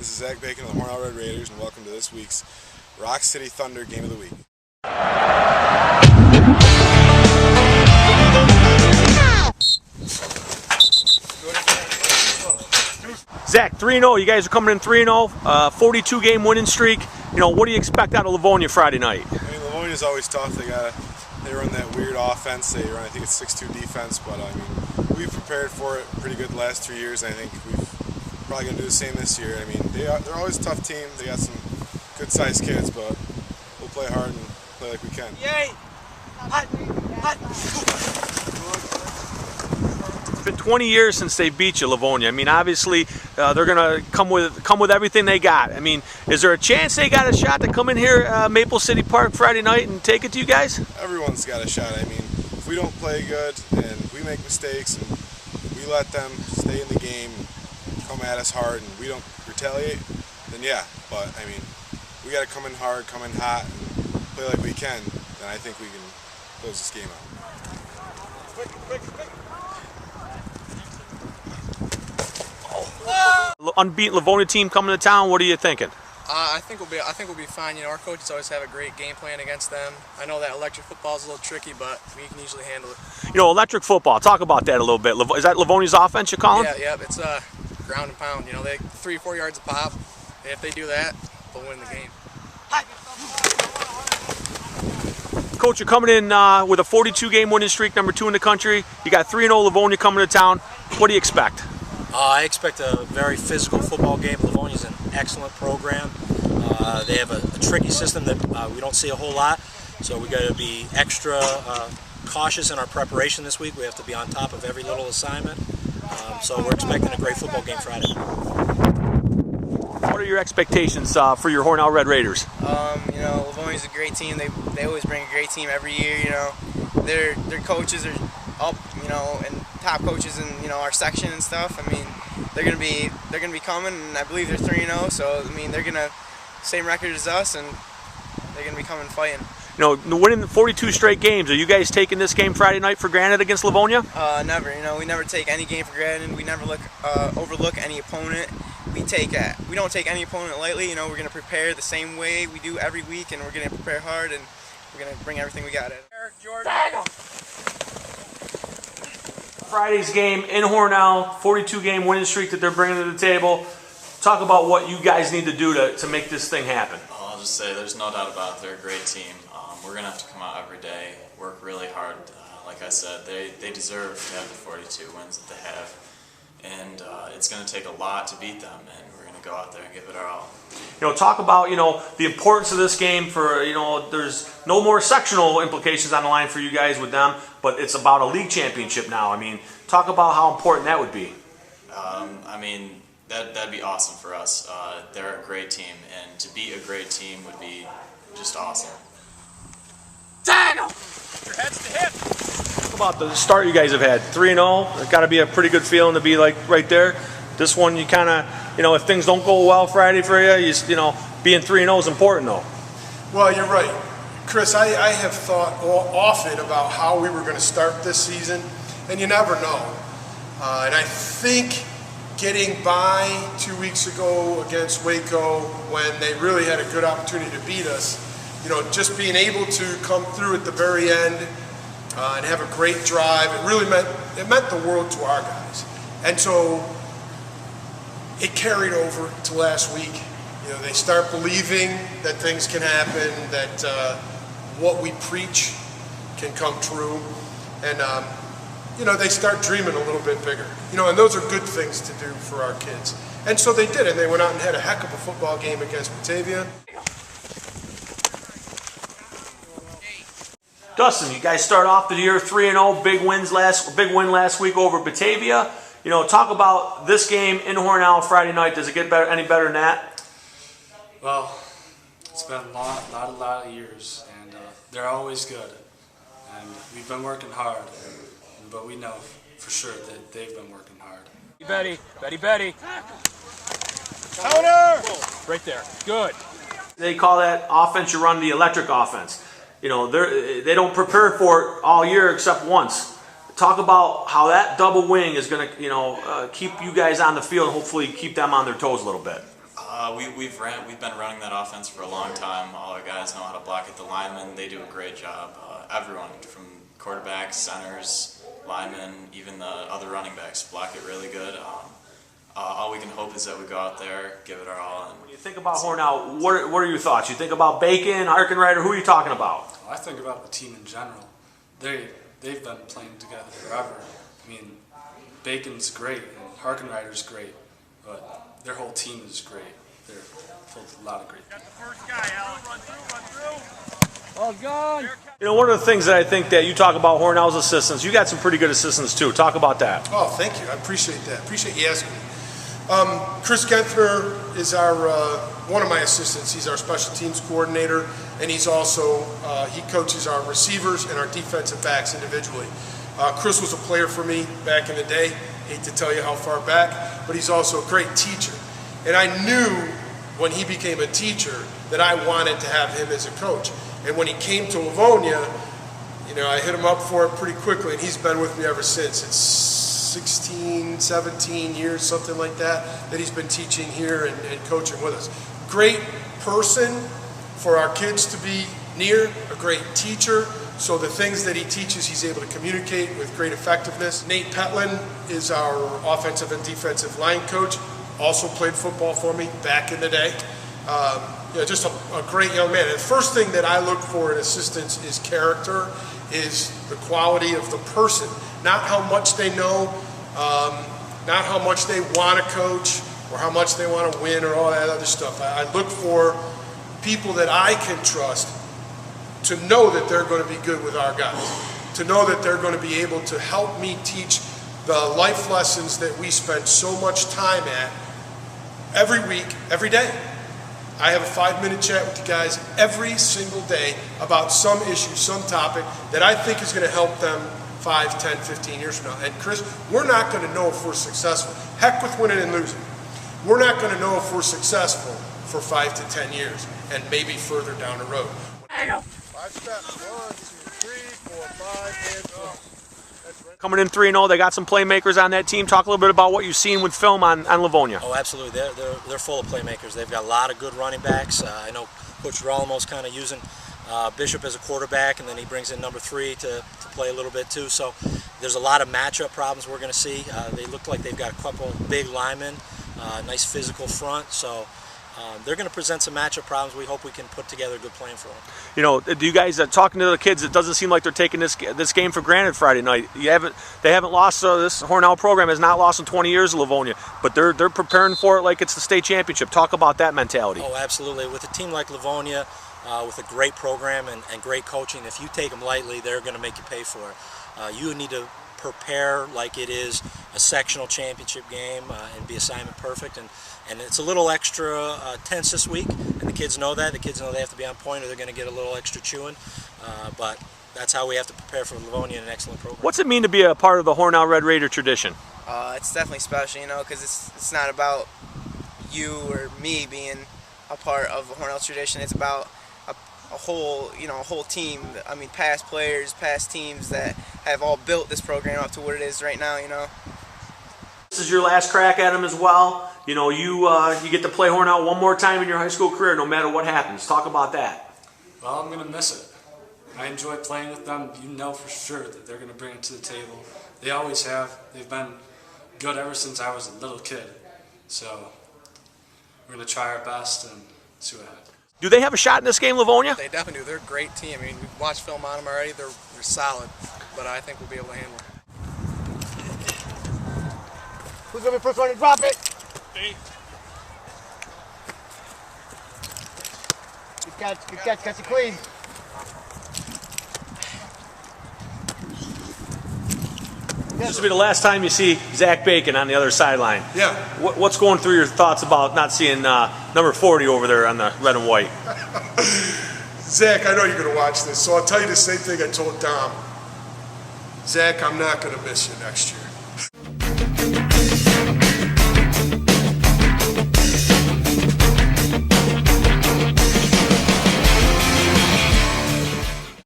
This is Zach Bacon of the Hornell Red Raiders, and welcome to this week's Roc City Thunder Game of the Week. Zach, 3-0. You guys are coming in 3-0, 42-game winning streak. You know, what do you expect out of Livonia Friday night? I mean, Livonia's always tough. They run that weird offense. They run, I think it's 6-2 defense, but I mean, we've prepared for it pretty good the last 3 years. And I think we're probably going to do the same this year. I mean, they're always a tough team. They got some good-sized kids, but we'll play hard and play like we can. Yay! Hot! Hot! It's been 20 years since they beat you, Livonia. I mean, obviously, they're going to come with everything they got. I mean, is there a chance they got a shot to come in here, Maple City Park Friday night and take it to you guys? Everyone's got a shot. I mean, if we don't play good and we make mistakes and we let them stay in the game and come at us hard and we don't retaliate, then yeah. But I mean, we got to come in hard, come in hot, and play like we can. Then I think we can close this game out. Quick. Unbeaten Livonia team coming to town. What are you thinking? I think we'll be fine. You know, our coaches always have a great game plan against them. I know that electric football is a little tricky, but we can usually handle it. You know, electric football. Talk about that a little bit. Is that Livonia's offense you're calling? Yeah. It's ground and pound. You know, they 3 or 4 yards a pop. And if they do that, they'll win the game. Coach, you're coming in with a 42-game winning streak, number 2 in the country. You got 3-0 Livonia coming to town. What do you expect? I expect a very physical football game. Livonia's an excellent program. They have a tricky system that we don't see a whole lot, so we got to be extra cautious in our preparation this week. We have to be on top of every little assignment. So we're expecting a great football game Friday. What are your expectations for your Hornell Red Raiders? You know, Livonia's a great team. They always bring a great team every year. You know, their coaches are up. You know, and top coaches in our section and stuff. I mean, they're gonna be coming, and I believe they're 3-0. So I mean, they're gonna same record as us, and they're gonna be coming fighting. You know, winning 42 straight games. Are you guys taking this game Friday night for granted against Livonia? Never. You know, we never take any game for granted. We never overlook any opponent. We don't take any opponent lightly. You know, we're gonna prepare the same way we do every week, and we're gonna prepare hard, and we're gonna bring everything we got in. Friday's game in Hornell, 42-game winning streak that they're bringing to the table. Talk about what you guys need to do to make this thing happen. I'll just say there's no doubt about it. They're a great team. We're going to have to come out every day, work really hard. Like I said, they deserve to have the 42 wins that they have. And it's going to take a lot to beat them, and we're going to go out there and give it our all. You know, talk about, the importance of this game for, there's no more sectional implications on the line for you guys with them, but it's about a league championship now. I mean, talk about how important that would be. I mean, that'd be awesome for us. They're a great team, and to beat a great team would be just awesome. Daniel! Your head's to hip. Talk about the start you guys have had. 3-0. It's got to be a pretty good feeling to be like right there. This one, you kind of, if things don't go well Friday for you, being 3-0 is important though. Well, you're right. Chris, I have thought often about how we were going to start this season, and you never know. And I think getting by 2 weeks ago against Waco when they really had a good opportunity to beat us, just being able to come through at the very end and have a great drive, it meant the world to our guys. And so it carried over to last week. They start believing that things can happen, that what we preach can come true, and they start dreaming a little bit bigger. And those are good things to do for our kids. And so they did, and they went out and had a heck of a football game against Batavia. Dustin, you guys start off the year 3-0, big win last week over Batavia. Talk about this game in Hornell Friday night. Does it get any better than that? Well, it's been a lot of years, and they're always good. And we've been working hard, but we know for sure that they've been working hard. Betty. Counter! Right there. Good. They call that offense you run the electric offense. They don't prepare for it all year except once. Talk about how that double wing is going to, keep you guys on the field and hopefully keep them on their toes a little bit. We've been running that offense for a long time. All our guys know how to block at the linemen. They do a great job. Everyone from quarterbacks, centers, linemen, even the other running backs block it really good. All we can hope is that we go out there, give it our all. And when you think about Hornell, what are your thoughts? You think about Bacon, Arkenrider, who are you talking about? Well, I think about the team in general. They've been playing together forever. I mean, Bacon's great and Harkenrider's great, but their whole team is great. They're full of a lot of great. Got the first guy, Alan. Run through. Ball's gone. You know, one of the things that I think that you talk about Hornell's assistants, you got some pretty good assistants too. Talk about that. Oh, thank you. I appreciate that. Appreciate you asking me. Chris Metcalf is one of my assistants. He's our special teams coordinator, and he's also he coaches our receivers and our defensive backs individually. Chris was a player for me back in the day. Hate to tell you how far back, but he's also a great teacher. And I knew when he became a teacher that I wanted to have him as a coach. And when he came to Livonia, you know, I hit him up for it pretty quickly, and he's been with me ever since. It's 16, 17 years, something like that he's been teaching here and coaching with us. Great person for our kids to be near, a great teacher. So the things that he teaches, he's able to communicate with great effectiveness. Nate Petlin is our offensive and defensive line coach. Also played football for me back in the day. Just a great young man. And the first thing that I look for in assistants is character, is the quality of the person. Not how much they know, not how much they want to coach or how much they want to win or all that other stuff. I look for people that I can trust to know that they're going to be good with our guys, to know that they're going to be able to help me teach the life lessons that we spend so much time at every week, every day. I have a 5-minute chat with the guys every single day about some issue, some topic that I think is going to help them 5, 10, 15 years from now. And Chris, we're not going to know if we're successful. Heck with winning and losing. We're not going to know if we're successful for 5 to 10 years and maybe further down the road. 5 steps. 1, 2, 3, 4, 5, and 4. Coming in 3-0, they got some playmakers on that team. Talk a little bit about what you've seen with film on Livonia. Oh, absolutely. They're full of playmakers. They've got a lot of good running backs. I know Coach Gerolimo's kind of using Bishop as a quarterback, and then he brings in number 3 to play a little bit too. So there's a lot of matchup problems we're going to see. They look like they've got a couple big linemen, nice physical front. So they're going to present some matchup problems. We hope we can put together a good plan for them. You know, do you guys talking to the kids? It doesn't seem like they're taking this game for granted Friday night. They haven't lost. This Hornell program has not lost in 20 years in Livonia, but they're preparing for it like it's the state championship. Talk about that mentality. Oh, absolutely. With a team like Livonia, with a great program and great coaching, if you take them lightly, they're going to make you pay for it. You need to prepare like it is a sectional championship game and be assignment perfect, and it's a little extra tense this week, and the kids know that. The kids know they have to be on point or they're going to get a little extra chewing, but that's how we have to prepare for Livonia and an excellent program. What's it mean to be a part of the Hornell Red Raider tradition? It's definitely special, you know, because it's not about you or me being a part of the Hornell tradition. It's about a whole team. I mean, past players, past teams that have all built this program up to what it is right now, you know. This is your last crack at them as well. You know, you get to play Hornell one more time in your high school career, no matter what happens. Talk about that. Well, I'm going to miss it. I enjoy playing with them. You know for sure that they're going to bring it to the table. They always have. They've been good ever since I was a little kid. So we're going to try our best and see what happens. Do they have a shot in this game, Livonia? They definitely do. They're a great team. I mean, we've watched film on them already. They're solid, but I think we'll be able to handle it. Who's going to be first one to drop it? Me. Good catch it clean. This will be the last time you see Zach Bacon on the other sideline. Yeah. What's going through your thoughts about not seeing number 40 over there on the red and white? Zach, I know you're going to watch this, so I'll tell you the same thing I told Dom. Zach, I'm not going to miss you next year.